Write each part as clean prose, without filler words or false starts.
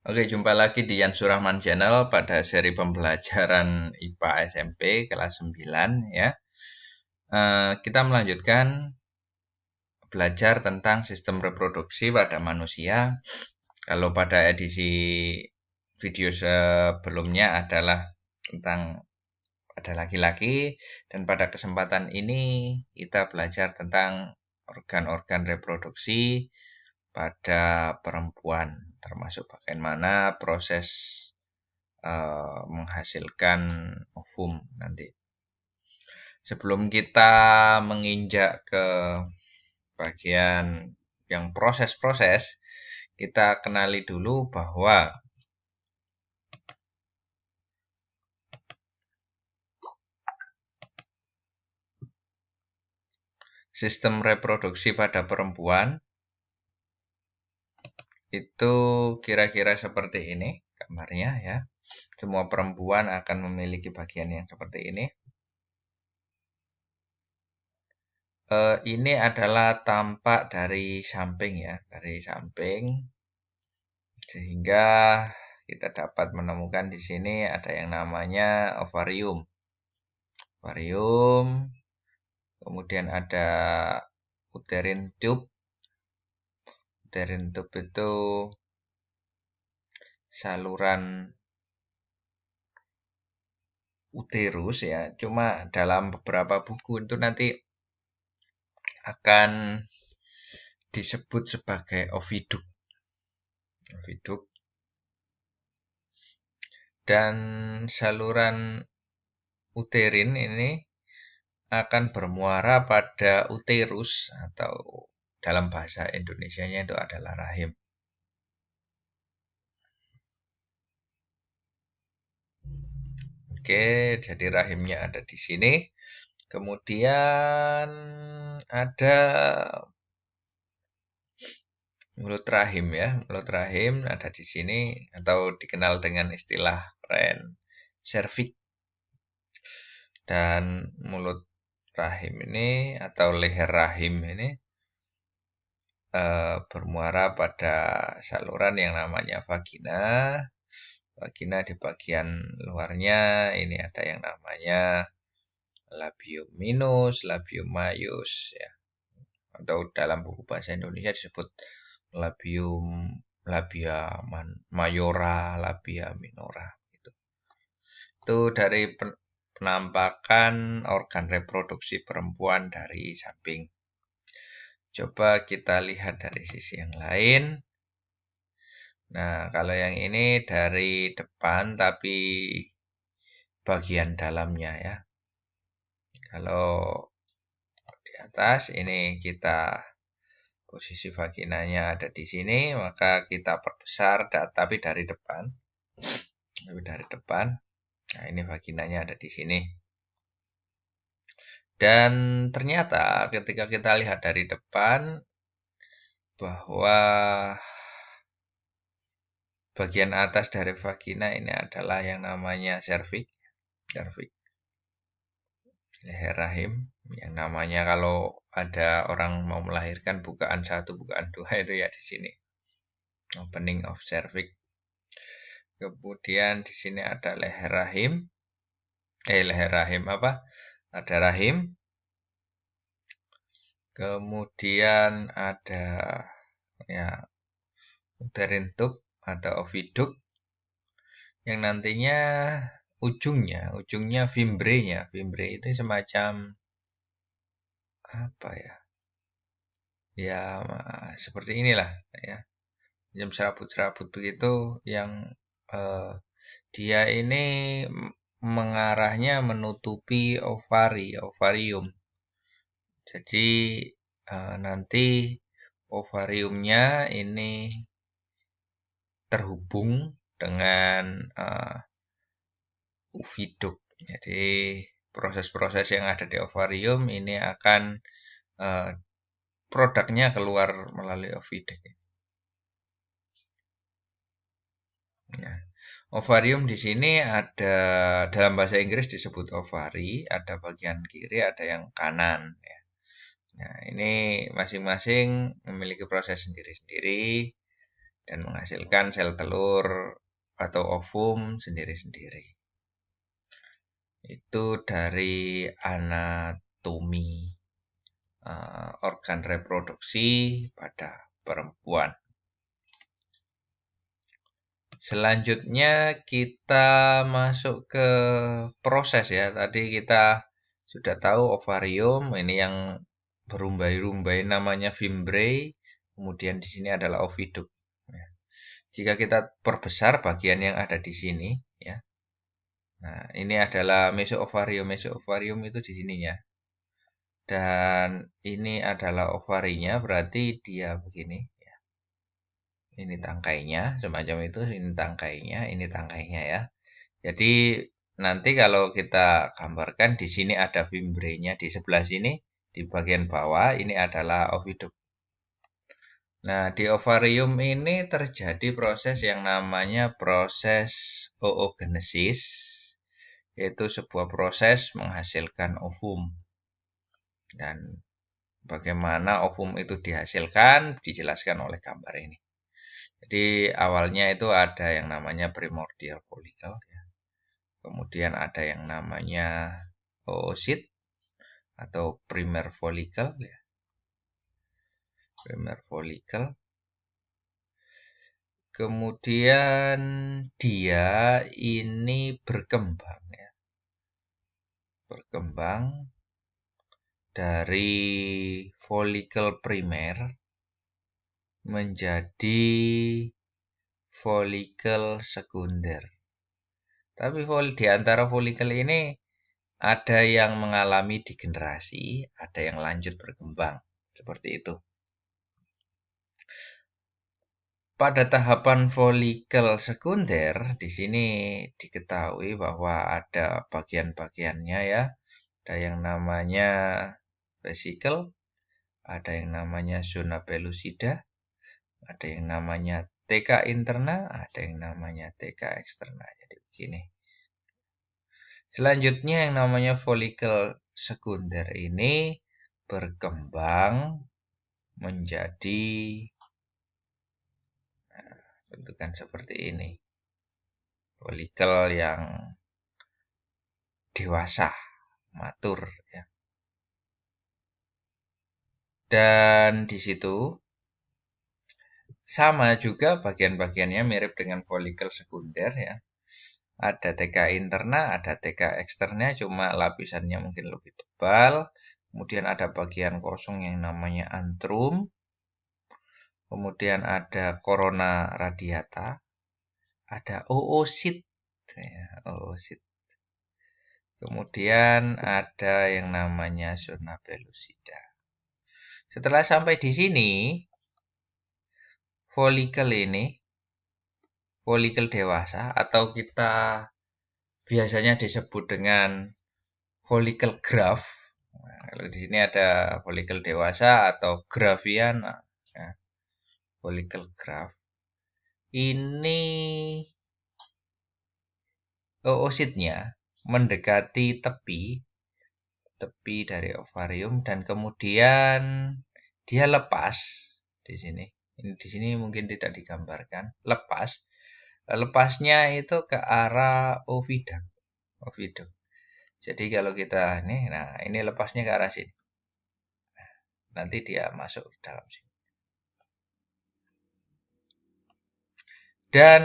Oke, jumpa lagi di Yan Surahman Channel pada seri pembelajaran IPA SMP kelas 9 ya. Kita melanjutkan belajar tentang sistem reproduksi pada manusia. Kalau pada edisi video sebelumnya adalah tentang pada laki-laki, dan pada kesempatan ini kita belajar tentang organ-organ reproduksi pada perempuan, termasuk bagaimana proses menghasilkan ovum nanti. Sebelum kita menginjak ke bagian yang proses-proses, kita kenali dulu bahwa sistem reproduksi pada perempuan itu kira-kira seperti ini gambarnya ya. Semua perempuan akan memiliki bagian yang seperti ini. Ini adalah tampak dari samping ya, dari samping, sehingga kita dapat menemukan di sini ada yang namanya ovarium. Ovarium, kemudian ada uterine tube. Uterine tube itu saluran uterus ya. Cuma dalam beberapa buku itu nanti akan disebut sebagai oviduk. Oviduk. Dan saluran uterin ini akan bermuara pada uterus atau dalam bahasa Indonesianya itu adalah rahim. Oke, jadi rahimnya ada di sini. Kemudian ada mulut rahim ya. Mulut rahim ada di sini atau dikenal dengan istilah keren cervix. Dan mulut rahim ini atau leher rahim ini bermuara pada saluran yang namanya vagina. Vagina di bagian luarnya ini ada yang namanya labium minus, labium maius ya. Atau dalam buku bahasa Indonesia disebut labium, labia mayora, labia minora gitu. Itu dari penampakan organ reproduksi perempuan dari samping. Coba kita lihat dari sisi yang lain. Nah, kalau yang ini dari depan tapi bagian dalamnya ya. Kalau di atas ini kita posisi vaginanya ada di sini, maka kita perbesar tapi dari depan. Tapi dari depan. Nah, ini vaginanya ada di sini. Dan ternyata ketika kita lihat dari depan bahwa bagian atas dari vagina ini adalah yang namanya cervix. Leher rahim, yang namanya kalau ada orang mau melahirkan bukaan 1, bukaan 2 itu ya di sini. Opening of cervix. Kemudian di sini ada leher rahim. Leher rahim apa? Ada rahim. Kemudian ada ya uterine tube atau oviduk yang nantinya ujungnya fimbrenya. Fimbre itu semacam apa ya? Ya seperti inilah ya. Jam serabut-serabut begitu yang dia ini mengarahnya menutupi ovarium. Jadi nanti ovariumnya ini terhubung dengan oviduk. Jadi proses-proses yang ada di ovarium ini akan produknya keluar melalui oviduk. Nah, ovarium di sini ada dalam bahasa Inggris disebut ovari, ada bagian kiri, ada yang kanan. Ya. Nah, ini masing-masing memiliki proses sendiri-sendiri dan menghasilkan sel telur atau ovum sendiri-sendiri. Itu dari anatomi organ reproduksi pada perempuan. Selanjutnya kita masuk ke proses ya. Tadi kita sudah tahu ovarium, ini yang berumbai-rumbai namanya fimbriae, kemudian di sini adalah oviduk. Ya. Jika kita perbesar bagian yang ada di sini, ya. Nah, ini adalah mesoovarium. Mesoovarium itu di sininya. Dan ini adalah ovarinya, berarti dia begini. Ya. Ini tangkainya, semacam itu. Ini tangkainya ya. Jadi nanti kalau kita gambarkan di sini ada fimbriae-nya, di sebelah sini di bagian bawah ini adalah oviduk. Nah, di ovarium ini terjadi proses yang namanya proses oogenesis, yaitu sebuah proses menghasilkan ovum. Dan bagaimana ovum itu dihasilkan dijelaskan oleh gambar ini. Jadi awalnya itu ada yang namanya primordial follicle, ya. Kemudian ada yang namanya oosit atau primer follicle, ya. Primer follicle. Kemudian dia ini berkembang, ya. Berkembang dari follicle primer menjadi follicle sekunder. Tapi di antara follicle ini ada yang mengalami degenerasi, ada yang lanjut berkembang. Seperti itu. Pada tahapan follicle sekunder, di sini diketahui bahwa ada bagian-bagiannya ya. Ada yang namanya vesicle, ada yang namanya zona pellucida, ada yang namanya TK interna, ada yang namanya TK eksterna. Jadi begini. Selanjutnya yang namanya follicle sekunder ini berkembang menjadi bentukan seperti ini. Follicle yang dewasa, matur ya. Dan di situ sama juga bagian-bagiannya mirip dengan follicle sekunder ya. Ada TK interna, ada TK eksterna, cuma lapisannya mungkin lebih tebal. Kemudian ada bagian kosong yang namanya antrum. Kemudian ada corona radiata. Ada oosit. Ya, oosit. Kemudian ada yang namanya zona pellucida. Setelah sampai di sini, follicle ini, follicle dewasa atau kita biasanya disebut dengan follicle graft. Nah, kalau di sini ada follicle dewasa atau graffian, ya, follicle graft. Ini oositnya mendekati tepi dari ovarium dan kemudian dia lepas di sini. Di sini mungkin tidak digambarkan. Lepasnya itu ke arah oviduct. Jadi kalau kita ini lepasnya ke arah sini. Nanti dia masuk ke dalam sini. Dan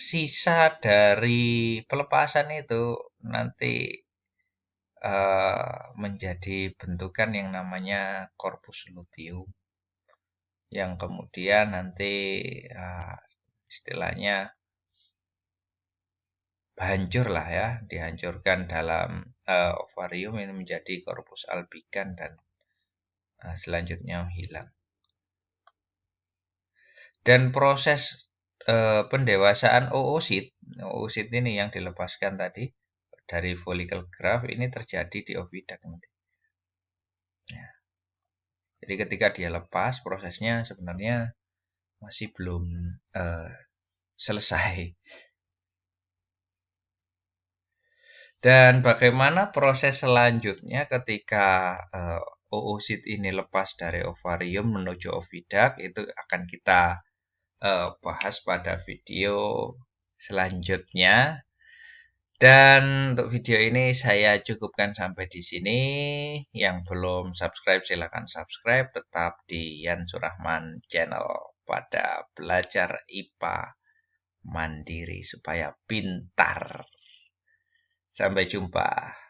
sisa dari pelepasan itu nanti menjadi bentukan yang namanya corpus luteum. Yang kemudian nanti istilahnya hancur lah ya, dihancurkan dalam ovarium ini menjadi corpus albicans dan selanjutnya hilang. Dan proses pendewasaan oosit ini yang dilepaskan tadi dari follicle graft ini terjadi di oviduct nanti. Ya. Jadi ketika dia lepas, prosesnya sebenarnya masih belum selesai. Dan bagaimana proses selanjutnya ketika oosit ini lepas dari ovarium menuju oviduct itu akan kita bahas pada video selanjutnya. Dan untuk video ini saya cukupkan sampai di sini. Yang belum subscribe silahkan subscribe. Tetap di Yan Surahman Channel pada belajar IPA mandiri supaya pintar. Sampai jumpa.